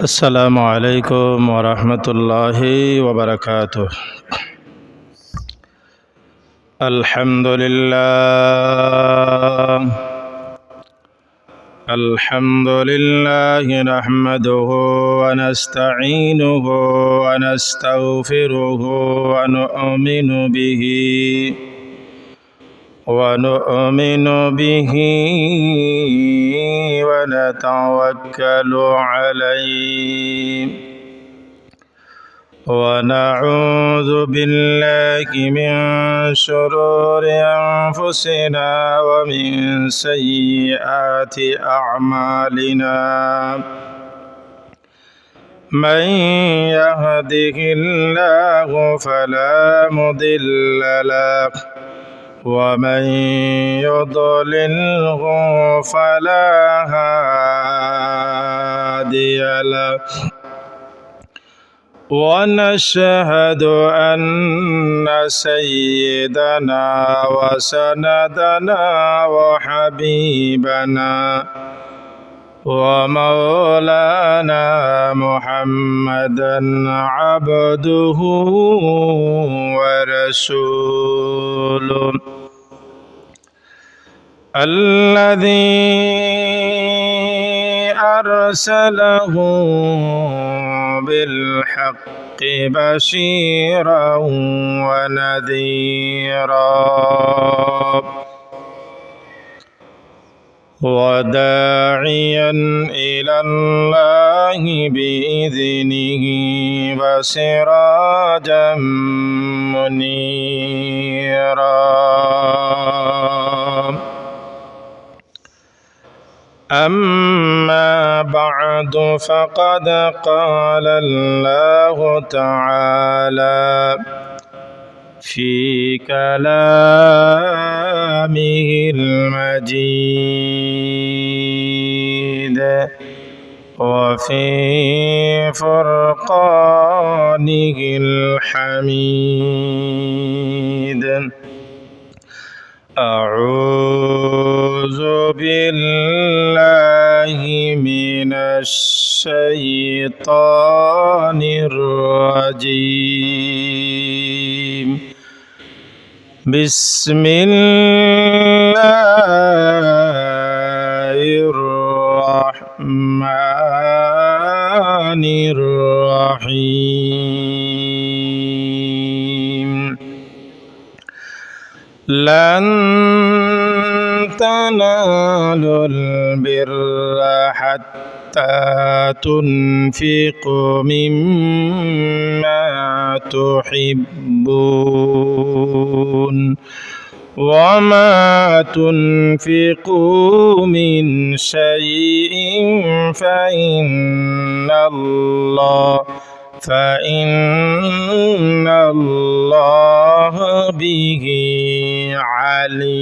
السلام عليكم ورحمة الله وبركاته. الحمد لله نحمده ونستعينه ونستغفره ونؤمن به ونتوكل عليه ونعوذ بالله من شرور أنفسنا ومن سيئات أعمالنا. من يهده الله فلا مضل له ومن يضلله فلا هادي له، ونشهد أن سيدنا وسندنا وحبيبنا ومولانا محمدا عبده ورسوله الذي أرسله بالحق بشيرا ونذيرا وداعيا إلى الله بإذنه وسراجا منيرا. أما بعد فقد قال الله تعالى في كلامه المجيد وفي فرقانه الحميد: أعوذ بالله من الشيطان الرجيم. بسم الله الرحمن الرحيم. لن تنالوا البر حتى تنفقوا مما تحبون وما تنفقوا من شيء فإن الله به عليم.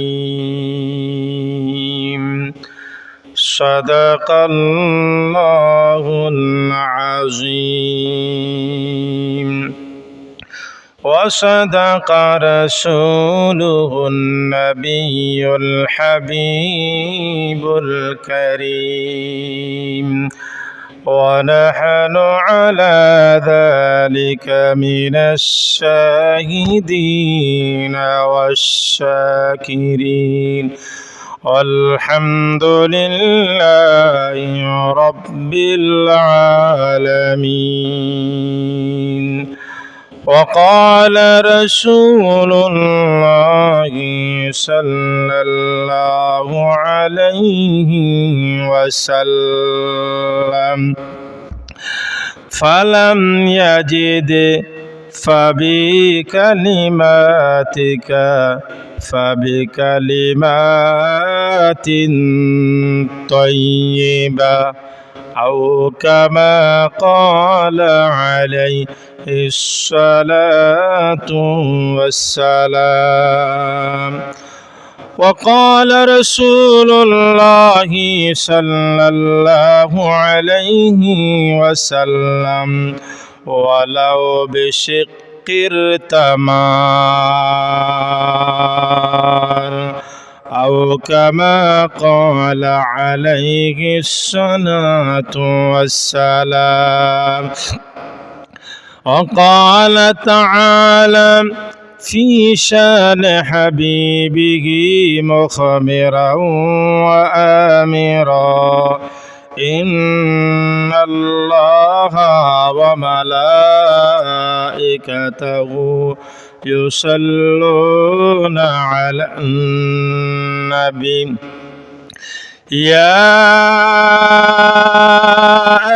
صدق الله العظيم وصدق رسوله النبي الحبيب الكريم، ونحن على ذلك من الشاهدين والشاكرين، والحمد لله رب العالمين. وقال رسول الله صلى الله عليه وسلم: فلم يجد فبكلمات طيبة، أو كما قال عليه الصلاة والسلام. وقال رسول الله صلى الله عليه وسلم: ولو بشق التمر أو كما قال عليه الصلاة والسلام. وقال تعالى في شان حبيبه مخبرا وآمرا: إن الله وملائكته يصلون على النبي يا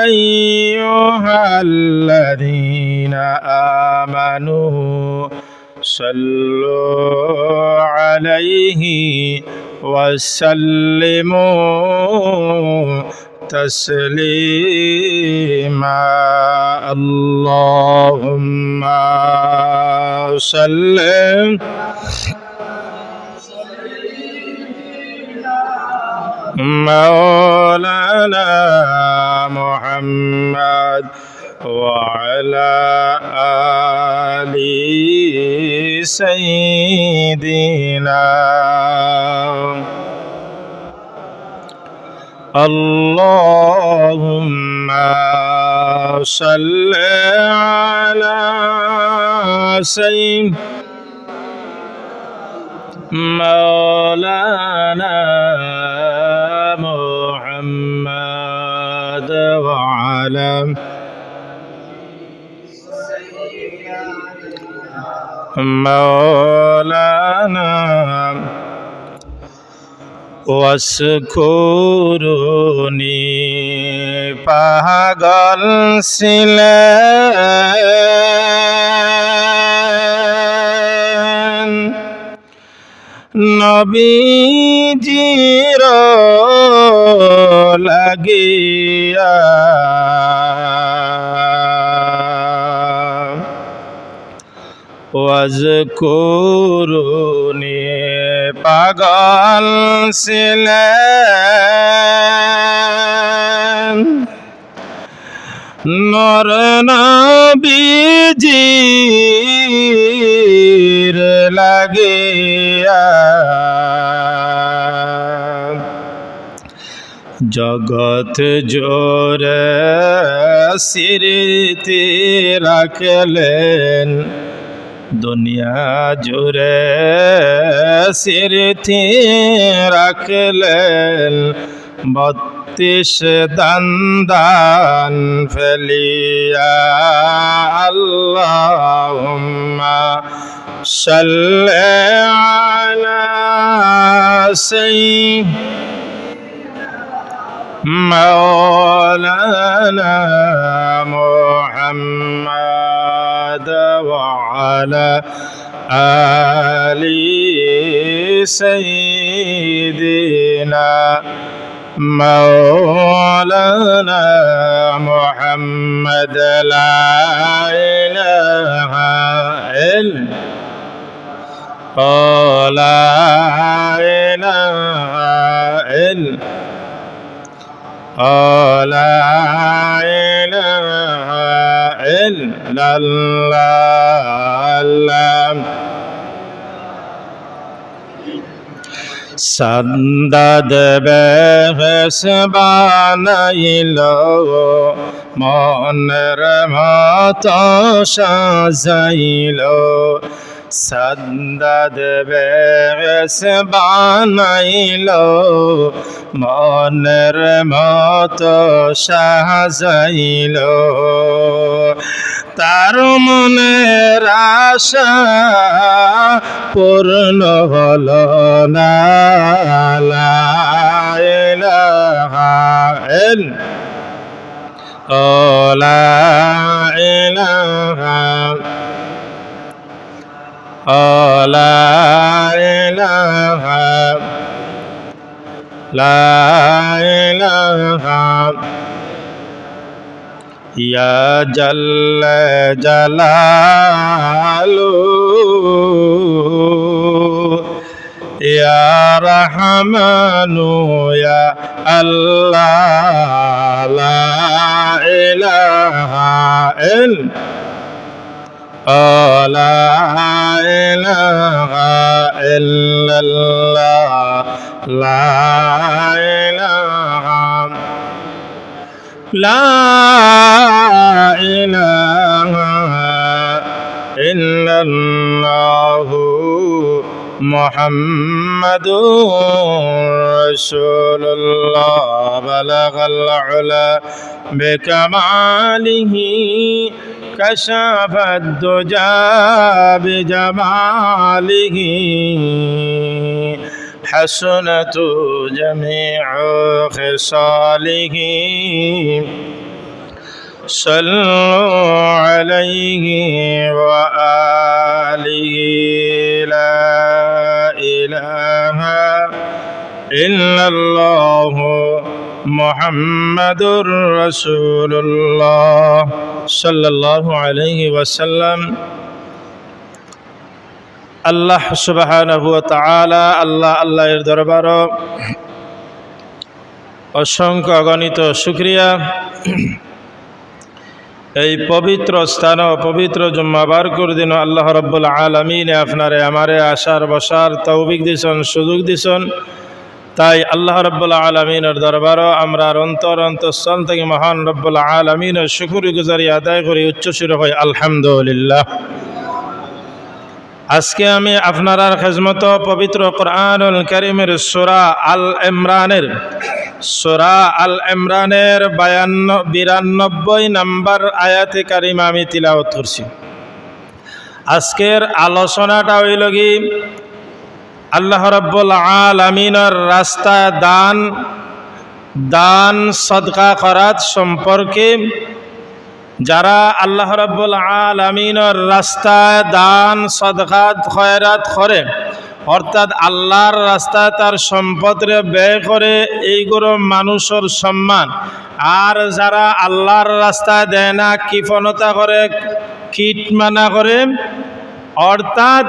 أيها الذين آمنوا صلوا عليه وسلموا تسليما. اللهم صل مولانا محمد وعلى آل سيدنا. اللهم صل على سيدنا مولانا محمد وعلى مولانا واذكرني পাগল ছিলেন নবীজির লাগিয়া ওয়াজকুরুনি পাগল ছিলেন নর নবীজির লাগিয়া জগৎ জোরে স্মৃতি রাখলেন দুনিয়া জুড়ে স্মৃতি রাখলেন 32 দান ফেলিয়া আল্লাহুম্মা সাল্লি আলা مولانا محمد وعلى آل سيدنا مولانا محمد لا إله إلا لا إله إلا لا إله إلا الله সান্দাদ বেহেস বানাইল মনের মত সাজাইল সান্দাদ বেহেস বানাইল মনের মত সাজাইল তার মনের আশা পূর্ণ হল না লা ইলাহা ইল্লাল্লাহ লা ইলাহা লা ইলাহা লা ইলাহা ইয়া জাল্লা জালালু ইয়া রহমানু ইয়া আল্লাহ লা ইলাহা ইল্লাল্লাহ لا إله إلا الله لا إله لا إله إلا الله محمد رسول الله بلغ العلا بكماله كشف الدجى بجماله حسنت جميع خصاله صلوا عليه وآله لا إله إلا الله محمد رسول الله صلى الله عليه وسلم আল্লাহ সুবহানাহু ওয়া তাআলা আল্লাহর দরবারে অসংখ্য অগণিত শুকরিয়া। এই পবিত্র স্থান পবিত্র জুম্মাবার দিন আল্লাহ রাব্বুল আলামিন আপনারে আমারে আসার বসার তৌফিক দিছেন, সুযোগ দিছেন। তাই আল্লাহ রাব্বুল আলামিনের দরবারে আমরা অন্তঃস্থল থেকে মহান রাব্বুল আলামিনের শুকরগুজারি আদায় করি, উচ্চস্বরে হয় আলহামদুলিল্লাহ। আজকে আমি আপনার খেজমত পবিত্র কোরআনুল কারীমের সূরা আল ইমরানের 92 নম্বর আয়াতে কারিমা আমি তিলাওয়াত করছি। আজকের আলোচনাটা হইল কি আল্লাহ রাব্বুল আলামিনের রাস্তা দান সদকা খরাত সম্পর্কে। যারা আল্লাহ রাব্বুল আলামিনের রাস্তায় দান সদকাত খয়রাত করে, অর্থাৎ আল্লাহর রাস্তায় তার সম্পদরে ব্যয় করে, এইগুলো মানুষের সম্মান। আর যারা আল্লাহর রাস্তায় দেয় না, কৃপণতা করে, কীটমানা করে, অর্থাৎ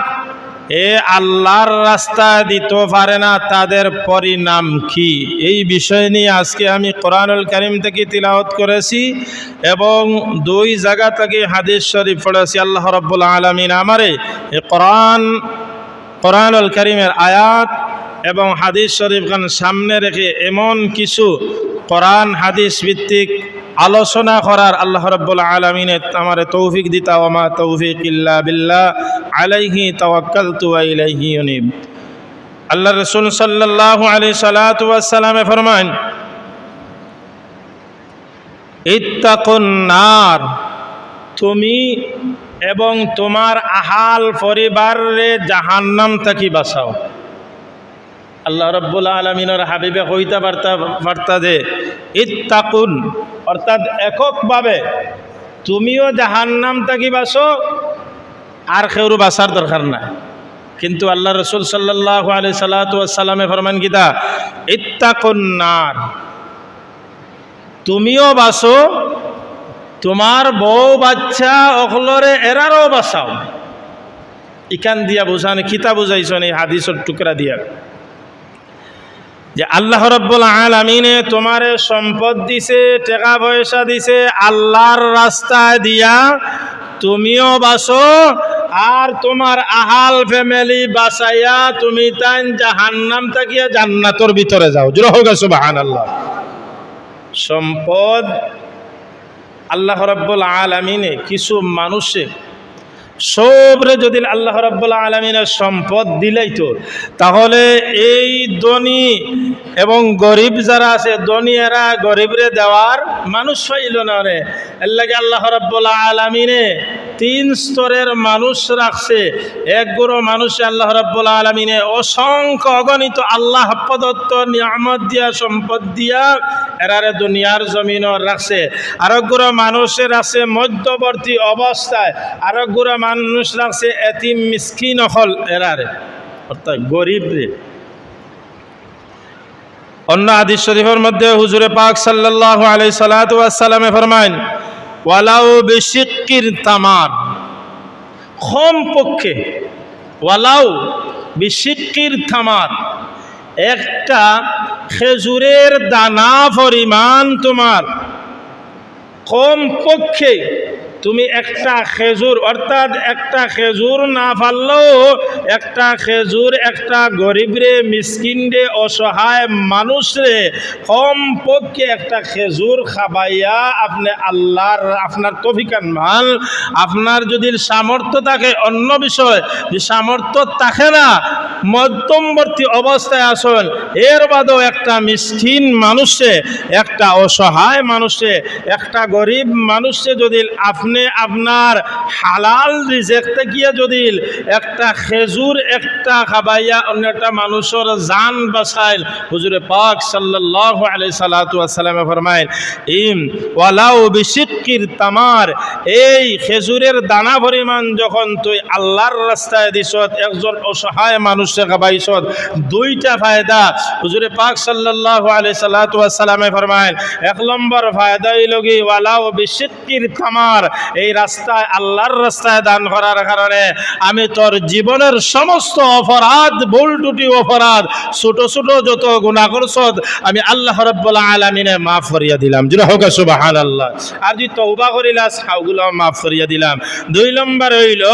আল্লাহর রাস্তায় দিতে পারে না, তাদের পরিণাম কি? এই বিষয় নিয়ে আজকে আমি কোরআনুল কারীম থেকে তিলাওয়াত করেছি এবং 2 জায়গা থেকে হাদিস শরীফ পড়েছি। আল্লাহ রাব্বুল আলামিন আমারে এই কোরআনুল কারীমের আয়াত এবং হাদিস শরীফ খান সামনে রেখে এমন কিছু কোরআন হাদিস ভিত্তিক আলোচনা করার আল্লাহ রাব্বুল আলামিন আমারে তৌফিক দিতা। ওয়া মা তৌফিক ইল্লা বিল্লাহ আলাইহি তাওয়াক্কালতু ওয়া ইলাইহি উনীব। আল্লাহ রাসূল সাল্লাল্লাহু আলাইহি সাল্লাতু ওয়াস সালামে ফরমান, ইত্তাকুন নার, তুমি এবং তোমার আহাল পরিবারে জাহান্নাম থেকে বাঁচাও। আল্লাহ রাব্বুল আলামিনের হাবিবে কইতা বার্তা যে ইত্তাকুন, অর্থাৎ এককভাবে তুমিও জাহান্নাম থেকে বাঁচো, আর কেউর বাঁচার দরকার নাই। কিন্তু আল্লাহ রাসূল সাল্লাল্লাহু আলাইহি সাল্লামে ফরমান কিতা, ইত্তাকুন নার, তুমিও বাঁচো, তোমার বউ বাচ্চা অকলরে এরারও বাঁচাও। ইখান দিয়া বুঝান কিতা বুঝাইছেন এই হাদিসের টুকরা দিয়া, যে আল্লাহ রাব্বুল আলামিনে তোমারে সম্পদ দিছে, টাকা পয়সা দিছে, আল্লাহর রাস্তায় দিয়া তুমিও বাঁচো, আর তোমার আহাল ফ্যামিলি বাঁচাইয়া তুমি তাই জাহান্নাম থাকিয়া জান্নাতের ভিতরে যাও। জোরে হোক সুবহানাল্লাহ। সম্পদ আল্লাহ রাব্বুল আলামিনে কিছু মানুষে সবরে যদি আল্লাহ রাব্বুল আলামিনের সম্পদ দিলাইতো, তাহলে এই ধনী এবং গরিব যারা আছে, ধনী এরা গরিবরে দেওয়ার মানুষ পাইল না রে। এর লাগে আল্লাহ রাব্বুল আলামিনে 3 স্তরের মানুষ রাখছে। এক গুরু মানুষে আল্লাহ রাব্বুল আলামিনে অসংখ্য অগণিত আল্লাহ প্রদত্ত নিয়ামত দিয়া, সম্পদ দিয়া এরারে দুনিয়ার জমিনও রাখছে। আরেক গুরু মানুষের আছে মধ্যবর্তী অবস্থায়, আরেক গুরু মানুষ রাখছে এতিম মিসকিন হল এরারে, অর্থাৎ গরিব রে। অন্য হাদিস শরীফের মধ্যে হুজুরে পাক সাল্লাল্লাহু আলাইহি সাল্লাতু ওয়াস সালামে ফরমায়, ওয়ালাউ বিশিক্কির তামার, কম পক্ষে ওয়ালাউ বিশিক্কির তামার, একটা খেজুরের দানা পরিমাণ তোমার কম পক্ষে তুমি একটা খেজুর, অর্থাৎ একটা খেজুর না পারলেও একটা খেজুর একটা গরিবরে, মিসকিনরে, অসহায় মানুষরে কমপক্ষে একটা খেজুর খাবাইয়া আপনি আল্লাহর আপনার তৌফিকান মাল, আপনার যদি সামর্থ্য থাকে অন্য বিষয়, যে সামর্থ্য থাকে না মধ্যমবর্তী অবস্থায় আসুন, এর বাদেও একটা মিসকিন মানুষে, একটা অসহায় মানুষে, একটা গরিব মানুষে যদি আপনি আপনার হালাল রিজেক থেকে যদি একটা খেজুর একটা খাবাইয়া অন্য একটা মানুষের জান বাঁচাইল, হুজুরে পাক সাল্লাল্লাহু আলাইহি সাল্লাতু ওয়াস সালামে ফরমায় ওয়ালাউ বিশিক্কির তামার, এই খেজুরের দানা পরিমাণ যখন তুই আল্লাহর রাস্তায় দিছত, একজন অসহায় মানুষকে খাবাইছত, দুইটা ফায়দা হুজুরে পাক সাল্লাল্লাহু আলাইহি সাল্লাতু ওয়াস সালামে ফরমায়। এক নম্বর ফায়দা হইল কি, ওয়ালাউ বিশিক্কির তামার, এই রাস্তায় আল্লাহর রাস্তায় দান করার কারণে আমি তোর জীবনের সমস্ত অপরাধ, ভুল ত্রুটি, অপরাধ, ছোট ছোট যত গুনাহ করছত আমি আল্লাহ রাব্বুল আলামিনে মাফ করিয়া দিলাম। জোরে হোক সুবহানাল্লাহ। আর যদি তওবা করিলা সাউগুলো মাফ করিয়া দিলাম। দুই নম্বর হইল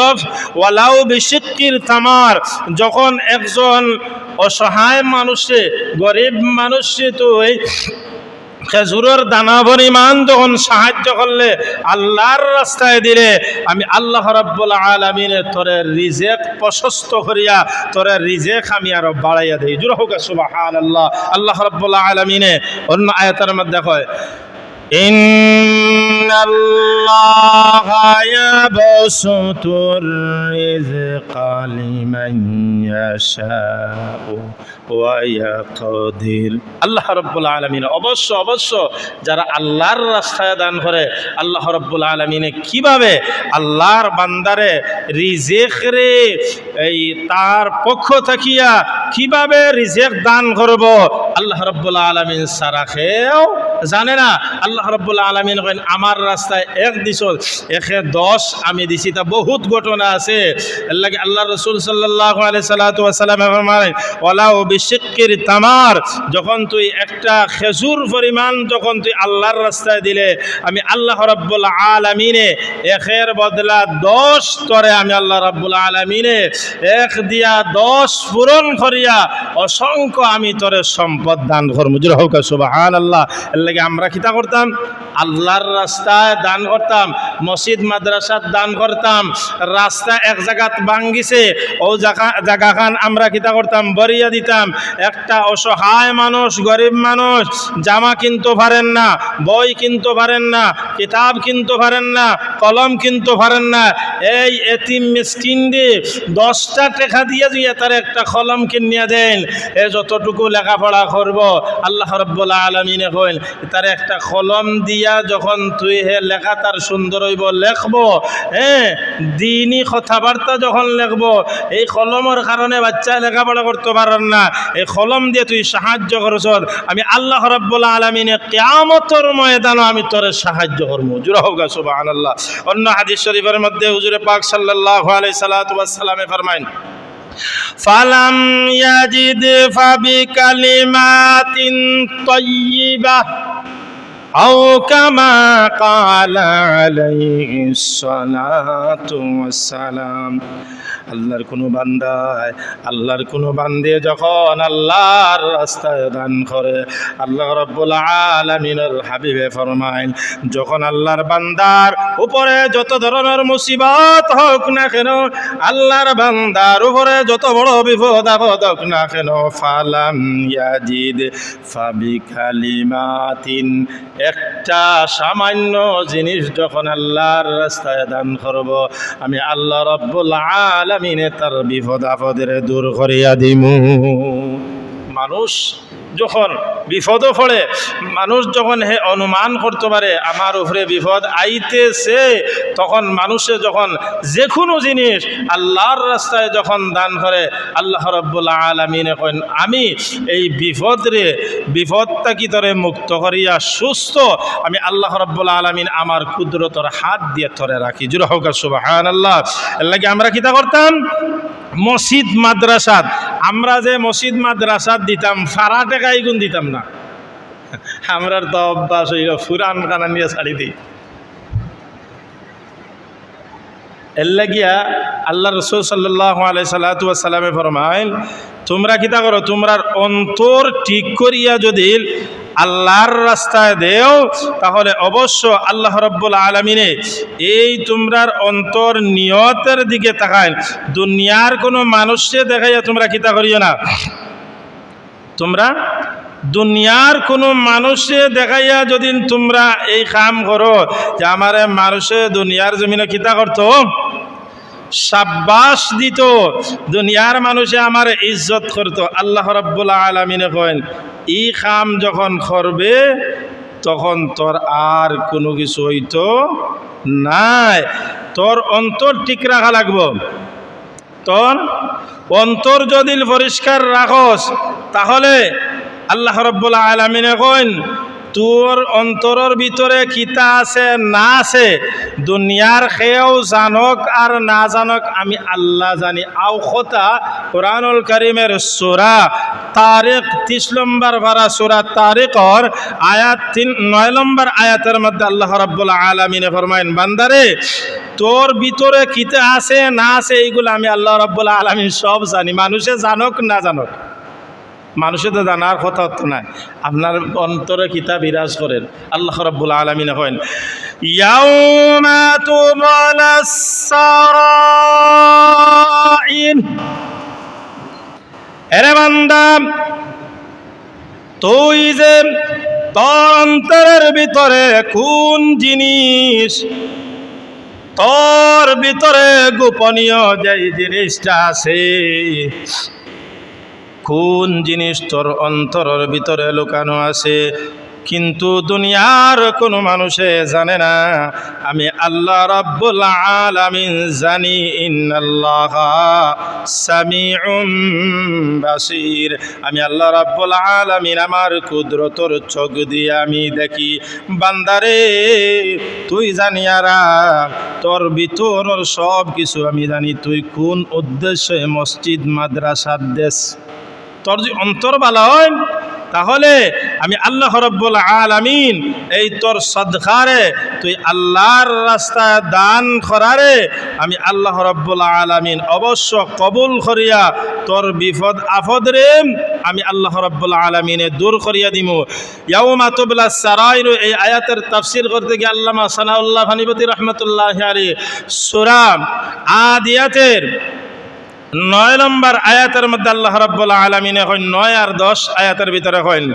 ওয়ালাউ বিশিক্কির তামার, যখন একজন অসহায় মানুষে, গরিব মানুষে তুই খেজুরের দানা পরিমাণ যখন সাহায্য করলে, আল্লাহর রাস্তায় দিলে, আমি আল্লাহ রাব্বুল আলামিনের তোরে রিজেক প্রশস্ত করিয়া তোরে রিজেক আমি আরো বাড়াইয়া দেই। জোরে হোক সুবহানাল্লাহ। আল্লাহ রাব্বুল আলামিনে অন্য আয়াতের মধ্যে কয় ইন্নাল্লাহা ইয়াবসুতুর রিজকা লিমান ইয়াশাউ ওয়া ইয়াকদির। আল্লাহ রাব্বুল আলামিন অবশ্য যারা আল্লাহর রাস্তায় দান করে, আল্লাহ রাব্বুল আলামিনে কিভাবে আল্লাহর বান্দারে রিজেক রে এই তার পক্ষ থাকিয়া কিভাবে রিজেক দান করব, আল্লাহ রাব্বুল আলামিন সারা খেয়েও জানে না। আল্লাহ রাব্বুল আলামিন কইন আমার রাস্তায় এক দিছ, একে 10 আমি দিছি। তা বহুত ঘটনা আছে। আল্লাহ রাসূল সাল্লাল্লাহু আলাইহি সাল্লাতু ওয়াস সালাম ফরমায় ওয়ালাউ বিশিক্কির তামার, যখন তুই একটা খেজুর পরিমাণ যখন তুই আল্লাহর রাস্তায় দিলে, আমি আল্লাহ রাব্বুল আলামিনে একের বদলা 10 তরে আমি আল্লাহ রাব্বুল আলামিনে এক দিয়া 10 পূরণ করিয়া অসংখ্য আমি তোরে সম্পদ দান করব। জোরে হোক সুবহানাল্লাহ। এর লাগি আমরা কিতা করতাম, আল্লাহর রাস্তায় দান করতাম, মসজিদ মাদ্রাসাত দান করতাম, রাস্তা এক জায়গাত ভাঙ্গিছে ও জায়গাখান আমরা কিতা করতাম, বরিয়া দিতাম। একটা অসহায় মানুষ, গরিব মানুষ জামা কিনতে পারেন না, বই কিনতে পারেন না, কিতাব কিনতে পারেন না, কলম কিনতে পারেন না, এই এতিম মিসকিন দিয়ে 10টা টাকা দিয়ে দিয়ে তার একটা কলম কিনিয়া দেন, এ যতটুকু লেখাপড়া করব, আল্লাহ রাব্বুল আলামিনে কইন তার একটা কলম দিয়া যখন তুই হে লেখা তার সুন্দর হইব, লেখবো, দিনই কথাবার্তা যখন লেখবো, এই কলমের কারণে বাচ্চা লেখাপড়া করতে পারেন না, এই কলম দিয়ে তুই সাহায্য করছ, আমি আল্লাহ রাব্বুল আলামিনে কিয়ামতের ময়দানে আমি তোরে সাহায্য করব। জোরে হোক সুবহানাল্লাহ। অন্য হাদিস শরীফের মধ্যে হুজুরে পাক সাল্লাল্লাহু আলাইহি সাল্লাতু ওয়াস সালামে ফরমায় ফালাম ইয়াজিদ ফাবিকালিমাতিন তাইয়্যিবাহ আও কামা ক্বালা আলাইহিস সালাতু ওয়াস সালাম। আল্লাহর কোনো বান্দায়, আল্লাহর কোনো বান্দে যখন আল্লাহর রাস্তায় দান করে, আল্লাহ রাব্বুল আলামিনের হাবিবে ফরমায় যখন আল্লাহর বান্দার উপরে যত ধরনের মুসিবত হোক না কেন, আল্লাহর বান্দার উপরে যত বড় বিপদ আপদ হোক না কেন, ফালাম ইয়াজিদ ফাবিকালিমাতিন, একটা সামান্য জিনিস যখন আল্লাহর রাস্তায় দান করব, আমি আল্লাহ রাব্বুল আলামিনে তার বিপদ আপদের দূর করিয়া দিমু। মানুষ যখন বিপদ পড়ে, মানুষ যখন হে অনুমান করতে পারে আমার উপরে বিপদ আইতেছে, তখন মানুষে যখন যে কোনো জিনিস আল্লাহর রাস্তায় যখন দান করে, আল্লাহ রাব্বুল আলামিনে কইন আমি এই বিপদটা কি তরে মুক্ত করিয়া সুস্থ আমি আল্লাহ রাব্বুল আলামিন আমার কুদরতের হাত দিয়ে ধরে রাখি। জোরে হোক সুবহানাল্লাহ। এর লাগি আমরা কিতা করতাম, মসজিদ মাদ্রাসাত, আমরা যে মসজিদ মাদ্রাসাত দিতাম ফারা টাকা এগুন দিতাম না, আমরার তো অভ্যাস হইল ফুরান কানা নিয়ে ছাড়ি দিই। এর লাগিয়া আল্লাহ রসুল সাল্লাল্লাহু আলাইহি সাল্লামে ফরমাইন, তোমরা কিতা করো, তোমরার অন্তর ঠিক করিয়া যদি আল্লাহর রাস্তায় দেও, তাহলে অবশ্য আল্লাহ রাব্বুল আলামিনে এই তোমরার অন্তর নিয়তের দিকে তাকায়। দুনিয়ার কোনো মানুষকে দেখাইয়া তোমরা কিতা করিও না, তোমরা দুনিয়ার কোনো মানুষে দেখাইয়া যদি তোমরা এই কাম করো যে আমারে মানুষে দুনিয়ার জমিনে কিতা করতো, সাব্বাস দিত, দুনিয়ার মানুষে আমার ইজ্জত করতো, আল্লাহ রাব্বুল আলামিনে কইন এই কাম যখন করবে তখন তোর আর কোনো কিছু হইতো নাই, তোর অন্তর ঠিক রাখা লাগবো। তোর অন্তর যদি পরিষ্কার রাখস তাহলে আল্লাহ রাব্বুল আলামিনে কইন তোর অন্তরের ভিতরে কিতা আছে না আছে দুনিয়ার কেউ জানক আর না জানক আমি আল্লাহ জানি। আও কথা কোরআনুল কারীমের সূরা তারিক 30 নম্বর পারা সূরা তারিকর আয়াত 9 নম্বর আয়াতের মধ্যে আল্লাহ রাব্বুল আলামিনে ফরমায়েন, বান্দারে তোর ভিতরে কিতা আছে না আছে এইগুলো আমি আল্লাহ রাব্বুল আলামিন সব জানি, মানুষে জানক না জানক, মানুষে তো জানার কথা তো নাই, আপনার অন্তরে কিতা বিরাজ করেন। আল্লাহ রাব্বুল আলামিন কইন ইয়াউমা তুবলাস সারাইন, এরে বান্দা তুই যে তোর অন্তরের ভিতরে কোন জিনিস, তোর ভিতরে গোপনীয় যে জিনিসটা আছে, কোন জিনিস তোর অন্তরের ভিতরে লুকানো আছে, কিন্তু দুনিয়ার কোনো মানুষে জানে না, আমি আল্লাহ রাব্বুল আলামিন জানি। ইন্নাল্লাহা সামিউম বাসীর, আমি আল্লাহ রাব্বুল আলামিন আমার কুদরতর চোখ দিয়ে আমি দেখি। বান্দারে তুই জানিয়া রাখ তোর ভিতরের সব কিছু আমি জানি, তুই কোন উদ্দেশ্যে মসজিদ মাদ্রাসার দেশ, তোর যে অন্তর ভালো হয় তাহলে আমি আল্লাহ রাব্বুল আলামিন এই তোর সাদকারে তুই আল্লাহর রাস্তায় দান করারে আমি আল্লাহ রাব্বুল আলামিন অবশ্য কবুল করিয়া তোর বিপদ আপদরে আমি আল্লাহ রাব্বুল আলামিনে দূর করিয়া দিমু। ইয়াউমা তুবলাস সারাইর এই আয়াতের তাফসীর করতে গিয়ে আল্লামা সানাউল্লাহ ফানিপতি রাহমাতুল্লাহি আলাইহি সূরা আদিয়াতের 9 নম্বর আয়াতের মধ্যে আল্লাহ রাব্বুল আলামিন কইন 9 আর 10 আয়াতের ভিতরে কইন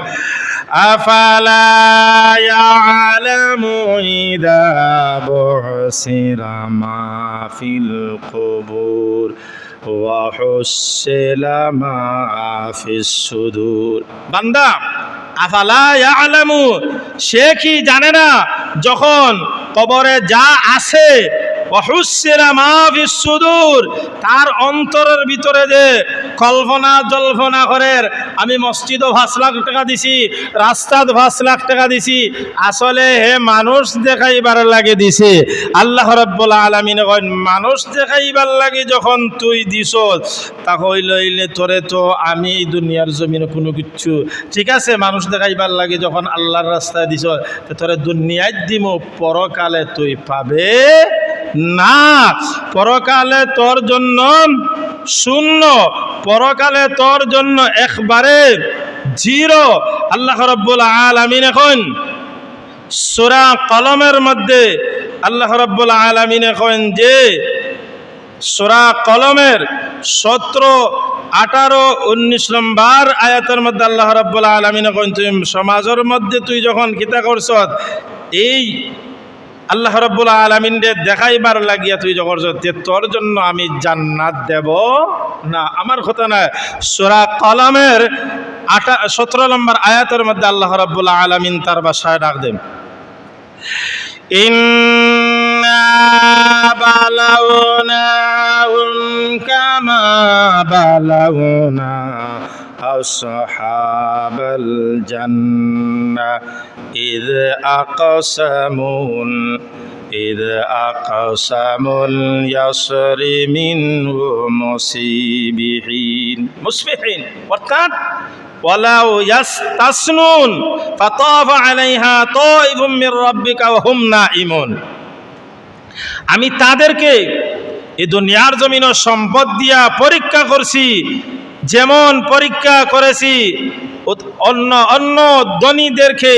আফালা ইয়ালামু ইদা বুসিরা মা ফিল কুবুর ওয়া হুসিলা মা ফিস সুদুর। বান্দা আফালা ইয়ালামু, সে কি জানে না যখন কবরে যা আছে তার অন্তরের ভিতরে যে কল্পনা জল্পনা করে আমি মসজিদও 5 লাখ টাকা দিছি, রাস্তাত 5 লাখ টাকা দিছি, আসলে হে মানুষ দেখাইবার লাগে দিছে। আল্লাহ রাব্বুল আলামিন কইন মানুষ দেখাইবার লাগে যখন তুই দিছ তাহলে তোরে তো আমি এই দুনিয়ার জমিনে কোনো কিছু ঠিক আছে, মানুষ দেখাইবার লাগে যখন আল্লাহর রাস্তায় দিছ তোরে দুনিয়ায় দিমু, পরকালে তুই পাবে না, পরকালে তোর জন্য শূন্য, পরকালে তোর জন্য একবারে জিরো। আল্লাহ রাব্বুল আলামিন এখন সূরা কলমের মধ্যে আল্লাহ রাব্বুল আলামিন এখন যে সূরা কলমের 17, 18, 19 নম্বর আয়াতের মধ্যে আল্লাহ রাব্বুল আলামিন এখন তুই সমাজের মধ্যে তুই যখন কিতা করছ এই আল্লাহ রাব্বুল আলামিন দেখাইবার লাগিয়া তুই যখন তোর জন্য আমি জান্নাত দেব না, আমার কথা না। সূরা কলমের 17 নম্বর আয়াতের মধ্যে আল্লাহ রাব্বুল আলামিন তার ভাষায় ডাক দেন ইন্না বালাউনাহুম কামা বালাউনা আসহাবাল জান্নাহ ইয আকাসামুল ইয়াসরি মিনহু মুসবিহিন অর্থাৎ ওয়ালাউ ইয়াস্তাসনুন ফাতাফা আলাইহা তাইফুম মির রাব্বিকা ওয়া হুম নাঈমুন। আমি তাদেরকে এই দুনিয়ার জমিনও সম্পদ দিয়া পরীক্ষা করছি, যেমন পরীক্ষা করেছি অন্য অন্য ধনীদেরকে,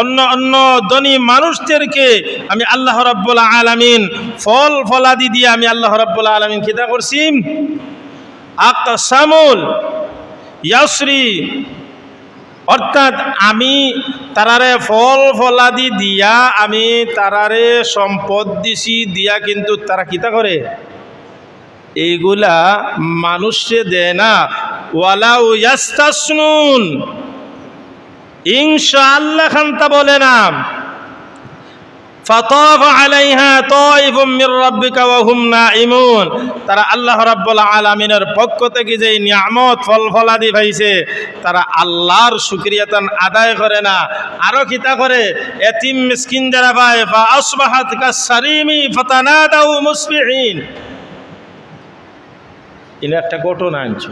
অন্য ধনী মানুষদেরকে আমি আল্লাহ রাব্বুল আলামিন ফল ফলাদি দিয়ে আমি আল্লাহ রাব্বুল আলামিন কিতা করছি, আকসামুল ইয়াসরি, অর্থাৎ আমি তারারে ফল ফলাদি দিয়া আমি তারারে সম্পদ দিছি দিয়া, কিন্তু তারা কিতা করে এইগুলা মানুষে দেয় না। ওয়ালাউ ইয়াস্তাসনুন, ইনশাআল্লাহ খান্তা বলে না। ফাতাফা আলাইহা তাইফুম মির রাব্বিকা ওয়া হুম নাঈমুন, তারা আল্লাহ রাব্বুল আলামিনের পক্ষ থেকে যে নিয়ামত ফল ফলাদি পাইছে তারা আল্লাহর শুকরিয়াতান আদায় করে না, আরো কিতা করে এতিম মিসকিন যারা পায় ফা আসবাহাত কাসসারিমি ফাতানাদাউ মুসবিহিন। ইনি একটা ঘটনা আনছো,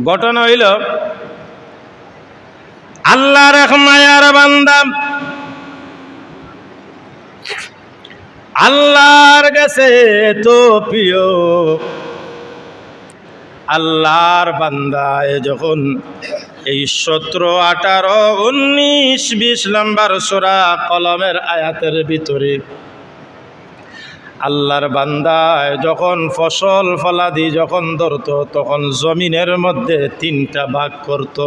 ঘটনা হইল আল্লাহর এক মায়ার বান্দা আল্লাহর কাছে তো প্রিয়, আল্লাহর বান্দায় যখন এই 17, 18, 19, 20 নম্বর সূরা কলমের আয়াতের ভিতরে আল্লাহর বান্দায় যখন ফসল ফলাদি যখন ধরত তখন জমিনের মধ্যে 3টা ভাগ করত।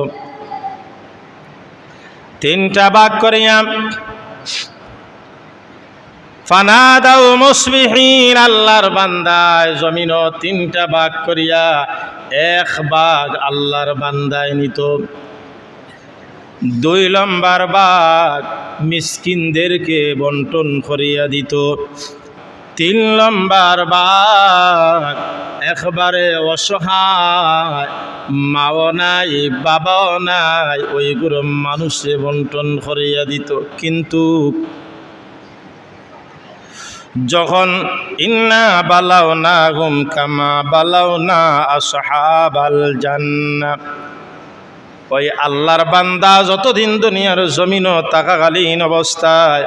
3টা ভাগ করিয়া ফানাদাউ মুসবিহিন, আল্লাহর বান্দায় জমিনও 3টা ভাগ করিয়া 1 ভাগ আল্লাহর বান্দায় নিত, 2 নম্বর ভাগ মিসকিনদেরকে বন্টন করিয়া দিত, 3 নম্বর ভাগ একবারে অসহায় মাও নাই বাবাও নাই ওইগুলো মানুষে বন্টন করিয়া দিত। কিন্তু যখন ইন্না বালাউনাহুম কামা বালাউনা আসহাবাল জান্নাহ, ওই আল্লাহর বান্দা যতদিন দুনিয়ার জমিনও থাকাকালীন অবস্থায়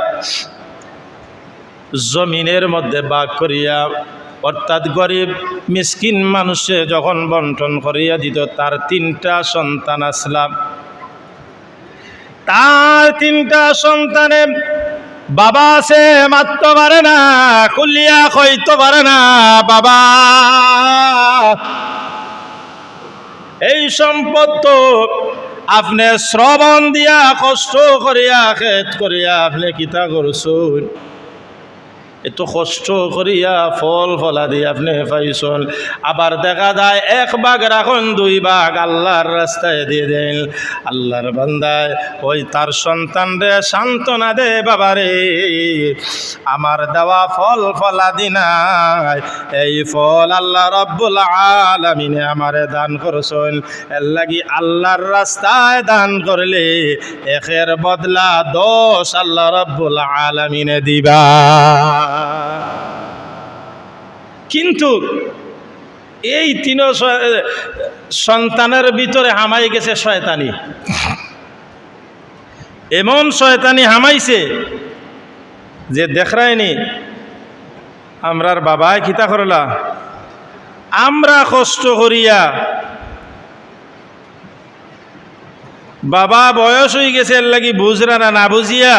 জমিনের মধ্যে ভাগ করিয়া, অর্থাৎ গরিব মিসকিন মানুষে যখন বন্টন করিয়া দিত, তার 3টা সন্তান আসলাম, তার 3টা সন্তানে বাবা আছে মারতে পারে না, কুলিয়া কইতে পারে না, বাবা এই সম্পদ তো আপনি শ্রবণ দিয়া কষ্ট করিয়া খেত করিয়া আপনি কিতা করছুন, এত কষ্ট করিয়া ফল ফলা দিয়ে আপনি পাইছেন। আবার দেখা যায় 1 ভাগ রাখুন, 2 ভাগ আল্লাহর রাস্তায় দিয়ে দেন। আল্লাহর বান্দায় ওই তার সন্তানরে সান্ত্বনা দে, বাবারে আমার দেওয়া ফল ফলা দিনাই, এই ফল আল্লাহ রাব্বুল আলামিনে আমারে দান করছেন, এর লাগি আল্লাহর রাস্তায় দান করলে 1-এর বদলা 10 আল্লাহ রাব্বুল আলামিনে দিবা। কিন্তু এই 3 সন্তানের ভিতরে হামাই গেছে শয়তানি, এমন শয়তানি হামাইছে যে দেখরাইনি আমরার বাবাই কিতা করলা, আমরা কষ্ট করিয়া বাবা বয়স হয়ে গেছে এর লাগি বুঝরা না, না বুঝিয়া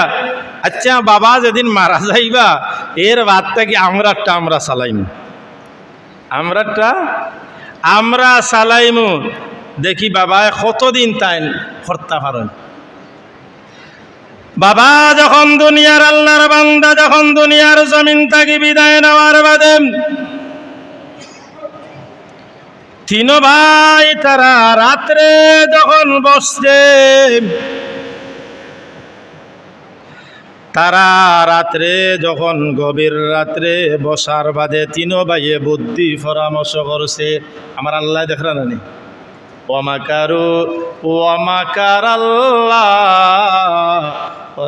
আচ্ছা বাবা যেদিন মারা যাইবা এর বাদটা কি আমরা চালাইমু, আমরা চালাইমু, দেখি বাবা কতদিন তাই হর্তা পারেন। বাবা যখন দুনিয়ার আল্লাহর বান্দা যখন দুনিয়ার জমিন থাকি বিদায় নেওয়ার বাদে 3 ভাই তারা রাত্রে যখন বসছে, তারা রাত্রে যখন গভীর রাত্রে বসার বাদে 3 ভাইয়ে বুদ্ধি পরামর্শ করছে। আমার আল্লাহ দেখরা নানি ওয়ামাকারু ওয়ামাকারাল্লাহ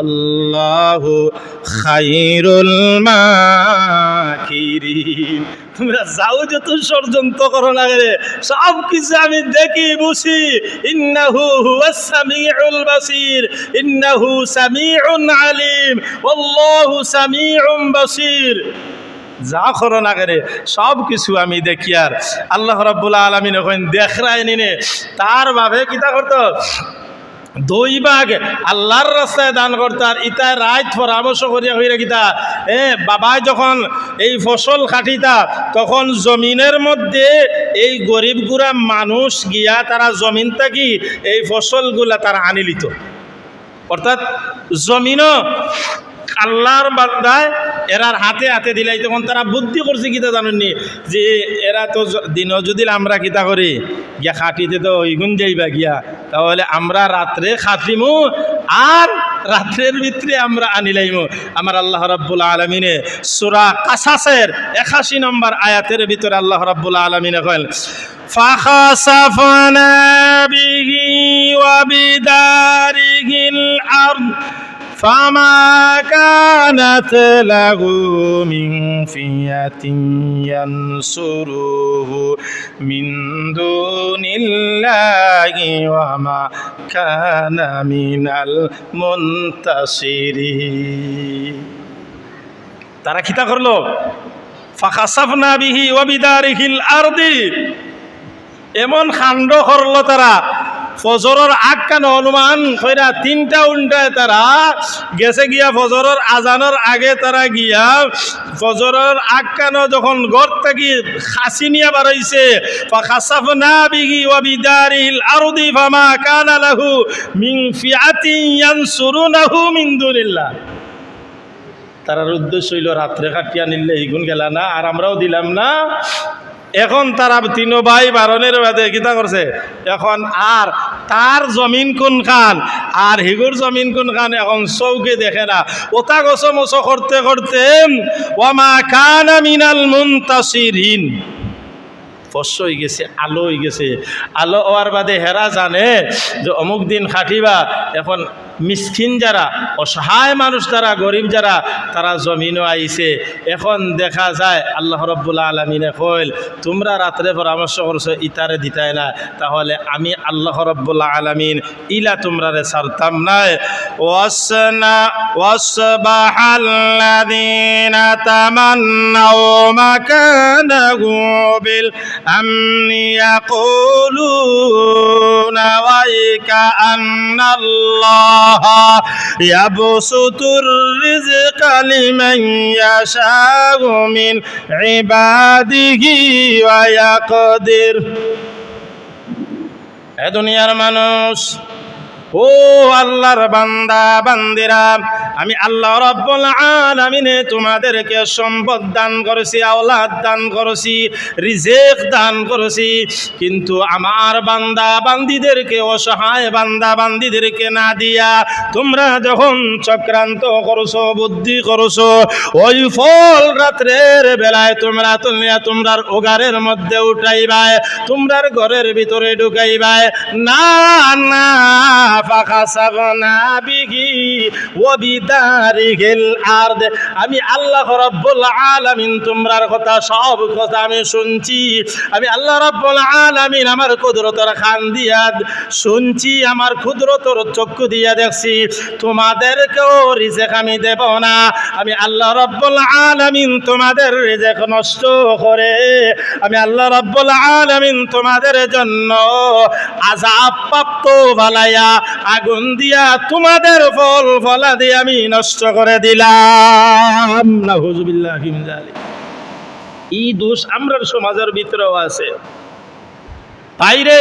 আল্লাহু খায়রুল মাকিরিন। তোমরা যাও যত ষড়যন্ত্র করো না রে, সব কিছু আমি দেখি বুঝি। ইন্নাহু হুয়াস সামিউল বাসির, ইন্নাহু সামিউন আলিম, আল্লাহু সামিউন বাসির। যা করো না করে সব কিছু আমি দেখি। আর আল্লাহ রাব্বুল আলামিন এখন দেখরাই নিনে তার ভাবে কিতা করতো, 2 ভাগ আল্লাহর রাস্তায় দান করতার। ইতায় রাত পরামর্শ করিয়া হইরা গিতা বাবাই যখন এই ফসল কাটিতা তখন জমিনের মধ্যে এই গরিব গুড়া মানুষ গিয়া তারা জমিন থাকি এই ফসলগুলা তারা আনি লিত। অর্থাৎ জমিনও আল্লাহর বান্দায় এরার হাতে হাতে দিলাই। তখন তারা বুদ্ধি করছে কিতা জানেননি, যে এরা তো দিনও যদি আমরা কিতা করি গিয়া খাটিতে তো ওইগুন যাইবা গিয়া, তাহলে আমরা রাত্রে খাটিমু আর রাত্রের ভিতরে আমরা আনিলাইমু। আমার আল্লাহ রাব্বুল আলামিনে সূরা কাসাসের 81 নম্বর আয়াতের ভিতরে আল্লাহ রাব্বুল আলামিনে কইল ফাখাসাফনা বিহি ওয়া বিদারিহিল আরদ فما كانت له من فئة ينصره من دون الله وما كان من المنتصرين। তারা কিতা করলো, ফাখাসাফনা বিহি ওয়া বিদারিহিল আরদি, এমন কাণ্ড করলো তারা ফজরের আগ কান অনুমান কইরা 3টা উল্টায় তারা গেছে গিয়া ফজরের আজানের আগে তারা গিয়া ফজরের আগ কান যখন ঘর থেকে খাসি নিয়ে বাড়াইছে ফাখাসাফনা বিহি ওয়া বিদারিহিল আরদি ফামা কানা লাহু মিন ফিআতিন ইয়ানসুরুনাহু মিন দুনিল্লাহ। তারার উদ্দেশ্য হইল রাত্রে কাটিয়া নিলে এইগুণ গেলা না আর আমরাও দিলাম না। এখন তারা 3 ভাই বারণের বাদে কিতা করছে, এখন আর তার জমিন কোন খান আর হিগুর জমিন কোন খান এখন চৌকে দেখে না। ওটা গছ মছ করতে করতে ওয়ামা কানা মিনাল মুনতাসিরিন, ফস হয়ে গেছে, আলো হয়ে গেছে। আলো হওয়ার বাদে হেরা জানে যে অমুক দিন খাটিবা। এখন মিসকিন যারা অসহায় মানুষ, তারা গরিব যারা, তারা জমিনও আইছে। এখন দেখা যায় আল্লাহ রাব্বুল আলামিনে কইল তোমরা রাত্রে পরামর্শ করছো ইতারে দিতাই না, তাহলে আমি আল্লাহ রাব্বুল আলামিন ইলা তোমরারে ছাড়তাম নাই। ওয়াসবাহাল্লাযীনা তামান্নাউ মাকানাহু বিল আমনি ইয়াকুলুনা ওয়াইকা আন্নাল্লাহ ইয়াবসুতুর রিজকা লিমান ইয়াশাউ মিন ইবাদিহি ওয়া ইয়াকদির। এ দুনিয়ার মানুষ, ও আল্লাহর বান্দা বান্দিরা, আমি আল্লাহ রাব্বুল আলামিনে তোমাদেরকে সম্পদ দান করেছি, আওলাদ দান করেছি, রিজিক দান করেছি, কিন্তু আমার বান্দা বান্দিদেরকে, অসহায় বান্দা বান্দিদেরকে না দিয়া তোমরা যখন চক্রান্ত করছো, বুদ্ধি করছো, ওই ফল রাত্রের বেলায় তোমরা তুলিয়া তোমরার ওগারের মধ্যে উঠাইবাই, তোমরার ঘরের ভিতরে ঢুকাইবাই। না না, ফাখাসাফনা বিহি ওয়া বিদারিহিল আরদ, আমি আল্লাহ রাব্বুল আলামিন তোমরার কথা সব কথা আমি শুনছি। আমি আল্লাহ রাব্বুল আলামিন আমার কুদরতের কান দিয়া শুনছি, আমার কুদরতের চক্ষু দিয়া দেখছি। তোমাদেরকেও রিজিক আমি দেব না। আমি আল্লাহ রাব্বুল আলামিন তোমাদের রিজিক নষ্ট করে আমি আল্লাহ রাব্বুল আলামিন তোমাদের জন্য আযাব প্রাপ্ত বালায়া আগুন দিয়া তোমাদের ফল ফলা দিয়ে আমি নষ্ট করে দিলাম। নাউযুবিল্লাহি মিন যালিক। এই দোষ আমরার সমাজের ভিতরেও আছে। তাইরে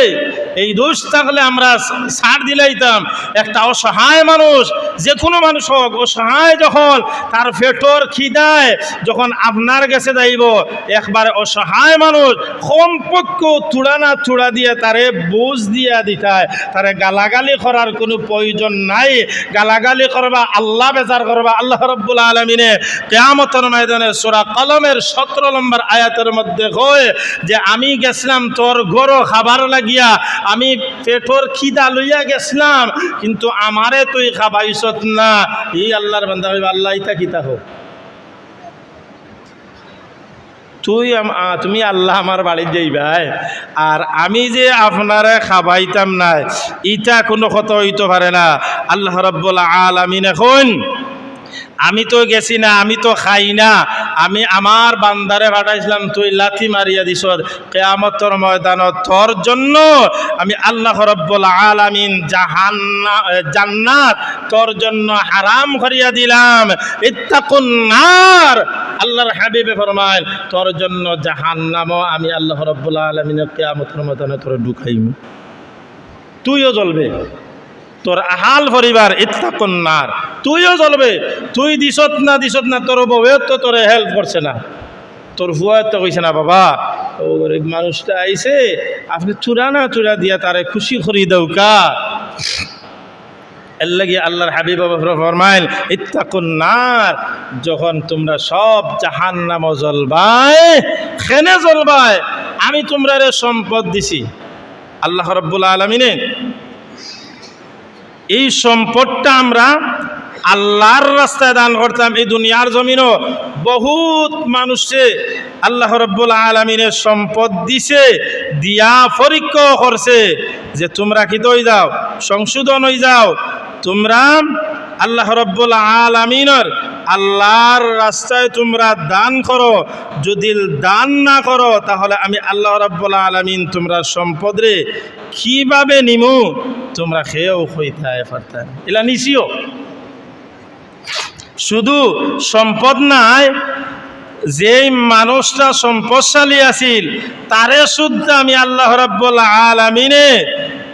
এই দোষ থাকলে আমরা ছাড় দিলাইতাম। একটা অসহায় মানুষ, যে কোনো মানুষ হোক, অসহায় যখন তার পেটর খিদায় যখন আপনার কাছে যাইব, একবারে অসহায় মানুষ কমপক্ষ চূড়া না চূড়া দিয়ে তারে বুঝ দিয়া দিতায়, তারে গালাগালি করার কোনো প্রয়োজন নাই। গালাগালি করবা, আল্লাহ বেজার করবা। আল্লাহ রাব্বুল আলামিনে কিয়ামতের ময়দানে সূরা কলমের 17 নম্বর আয়াতের মধ্যে কয় যে আমি গেছিলাম তোর গরো খাবার লাগিয়া, আমি পেটর খিদা লইয়া গেছিলাম, কিন্তু আমারে তুই খাবাইছত না। এই আল্লাহর বান্দা কইবা আল্লাহ ইতা কিতা হোক, তুমি আল্লাহ আমার বাড়ি যাইবাই আর আমি যে আপনারে খাবাইতাম না, ইটা কোনো কথা হইতে পারে না। আল্লাহ রাব্বুল আলামিন এখন আমি তো গেছি না, আমি তো খাই না, আমি আমার বান্দারে পাঠাইছিলাম, তুই লাথি মারিয়া দিছ। কিয়ামতের ময়দানত তোর জন্য আমি আল্লাহ রাব্বুল আলামিন জান্নাত তোর জন্য হারাম করিয়া দিলাম। ইত্তাকুন নার, আল্লাহর হাবিবে ফরমায় তোর জন্য জাহান্নামও আমি আল্লাহ রাব্বুল আলামিন কিয়ামতের ময়দানে তোরে ঢুকাইম, তুইও জ্বলবে, তোর আহাল পরিবার। ইত্তাকুন নার, তুইও জ্বলবে। তুই দিছত না, তোর বউয়েও তো তোরে হেল্প করছে না, তোর ভুয়াও তো কইছে না, বাবা ও গরিব মানুষটা আইছে, আপনি চূড়া দিয়া তারে খুশি করি দৌকা। এর লাগি আল্লাহর হাবিব ফরমাইল ইত্তাকুন নার, যখন তোমরা সব জাহান্নামে জ্বলবাই, খেনে জ্বলবাই, আমি তোমরারে সম্পদ দিছি। আল্লাহ রাব্বুল আলামিনে এই সম্পদটা আমরা আল্লাহর রাস্তায় দান করতাম। এই দুনিয়ার জমিনও বহুত মানুষে আল্লাহ রাব্বুল আলামিনের সম্পদ দিছে, দিয়া পরীক্ষা করছে যে তোমরা কি হয়ে যাও, সংশোধন হয়ে যাও, তোমরা আল্লাহ রাব্বুল আলামিনের আল্লাহর রাস্তায় তোমরা দান করো। যদি দান না করো তাহলে আমি আল্লাহ রাব্বুল আলামিন তোমরা সম্পদরে কিভাবে নিমু, তোমরা খেয়েও হইতে পারতা। এলা নিছিও শুধু সম্পদ নাই, যেই মানুষটা সম্পদশালী আছিল তারে শুদ্ধ আমি আল্লাহ রাব্বুল আলামিনে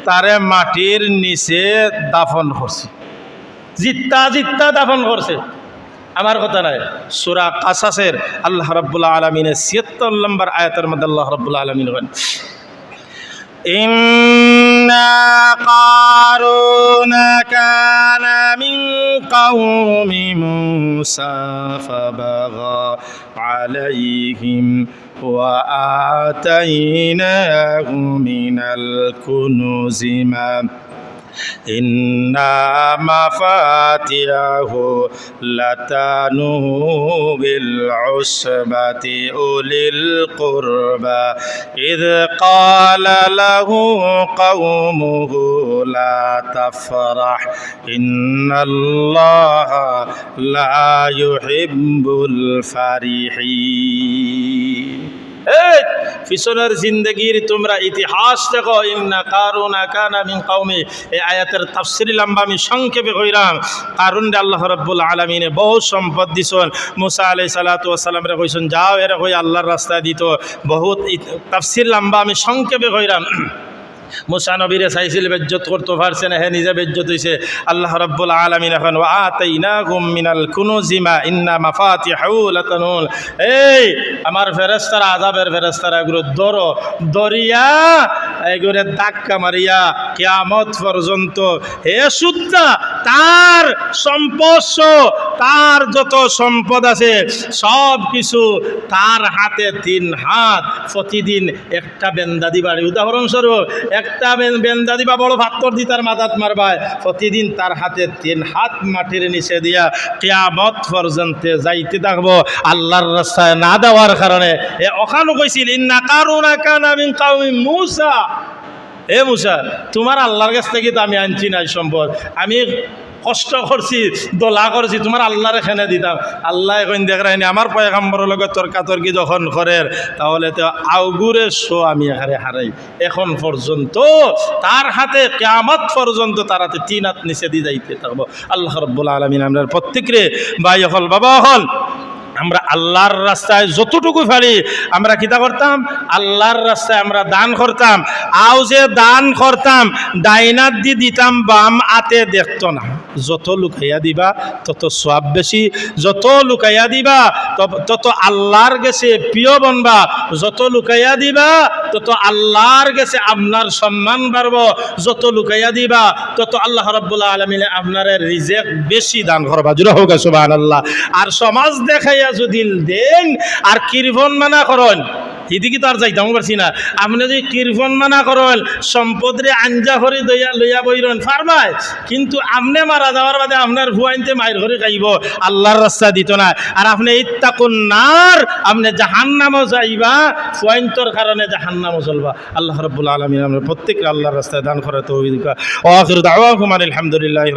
তারে মাটির নিচে দাফন করছি, জিত্তা দাফন করছে। আমার কথা নাই, সূরা কাসাসের আল্লাহ রাব্বুল আলামিনের ৭৬ নম্বর আয়াতের মধ্যে আল্লাহ রাব্বুল আলামিন বলেন ইন্না কারুনা কানা মিন কওমি মূসা ফাবাগা আলাইহিম ওয়া আতাইনাহু মিনাল কুনুজি মা ইন্না মাফাতিহু লাতানু বিল উসবাতি উলিল কুরবা ইয ক্বালা লাহু কওমুহু লা তাফরাহ ইন্নাল্লাহা লা ইউহিব্বুল ফারিহিন। পিছনের জিন্দগির তোমরা ইতিহাস দেখো। ইন্না কারুনা কানা মিন কওমি, এই আয়াতের তাফসীর লম্বা আমি সংক্ষেপে কইরাম। কারুন আল্লাহ রাব্বুল আলামিনে বহু সম্পদ দিছেন। মুসা আলাইহিস সালাতু ওয়াস সালাম রে কইছেন যাও এরা কই আল্লাহর রাস্তায় দিত। বহুত তাফসীর লম্বা আমি সংক্ষেপে কইরাম। মুসা নবীরে চাইছিল বেজ্জত করতে পারছে না, হে নিজে বেজ্জত হইছে। আল্লাহ রাব্বুল আলামিন এখন ওয়া আতাইনাকুম মিনাল কুনুজি মা ইন্না মাফাতিহু লাতানুল, এই আমার ফেরেশতারা, আযাবের ফেরেশতারা এগুলো দরিয়া এগুলো ধাক্কা মারিয়া কিয়ামত পর্যন্ত হে সুদ্ধা তার সম্পদ, তার যত সম্পদ আছে সব কিছু তার হাতে 3 হাত, প্রতিদিন একটা বেন্দা দিবাড়ি। উদাহরণস্বরূপ একটা বেন্দা দিবা বড় ভাত্তর দি তার মাথাত মারবায়, প্রতিদিন তার হাতে 3 হাত মাটির নিচে দিয়া কিয়ামত পর্যন্ত যাইতে থাকবো আল্লাহর রাস্তায় না দেওয়ার কারণে। ওখানে কইছিল ইন্না কারুনা কানা মিন কওমি মূসা, হে মূসা তোমার আল্লাহর কাছ থেকে তো আমি আনছি না সম্পদ, আমি কষ্ট করছি, দোলা করছি, তোমার আল্লাহর এখানে দিতাম। আল্লাহ এখন দেখ রাখেনি আমার পয়গাম্বরের লগত তর্কাতর্কি যখন করের তাহলে তো আউগুরে শো আমি এখানে হারাই। এখন পর্যন্ত তার হাতে কিয়ামত পর্যন্ত তার হাতে 3 হাত নিচে দিয়ে যাইতে থাকবো। আল্লাহ রাব্বুল আলামিন আমরা প্রত্যেকরে ভাই হল বাবা হল আমরা আল্লাহর রাস্তায় যতটুকু পারি আমরা কিতা করতাম, আল্লাহর রাস্তায় আমরা দান করতাম। আও যে দান করতাম ডাইনাত দি দিতাম, বাম আতে দেখতো না। যত লুকাইয়া দিবা তত সওয়াব বেশি, যত লুকাইয়া দিবা তত আল্লাহর কাছে প্রিয় বনবা, যত লুকাইয়া দিবা তত আল্লাহর কাছে আপনার সম্মান বাড়ব, যত লুকাইয়া দিবা তত আল্লাহ রাব্বুল আলামিন আপনার রিজিক বেশি দান করবা। জোরে হোক সুবহানাল্লাহ। আর সমাজ দেখাইয়া যদি দেন আর কীর্তন মানা করেন, এদিকে তো আর যাইতাম পারছি না। আপনি যদি কীর্তন মানা করেন, সম্পদরে আঞ্জা করে লইয়া বইরেন ফারমায়, কিন্তু আপনি মারা যাওয়ার বাদে আপনার ভুয়াইনতে মায়ের ঘরে খাইব, আল্লাহর রাস্তা দিত না। আর আপনি ইত্তাকুন নার, আপনি জাহান্নামও যাইবা, ফুয়াইন্তর কারণে জাহান্নামও চলবা। আল্লাহ রাব্বুল আলামিন আমরা প্রত্যেককে আল্লাহর রাস্তায় দান করে তৌফিক। ওয়া আখিরু দাওয়াহুম আলহামদুলিল্লাহ।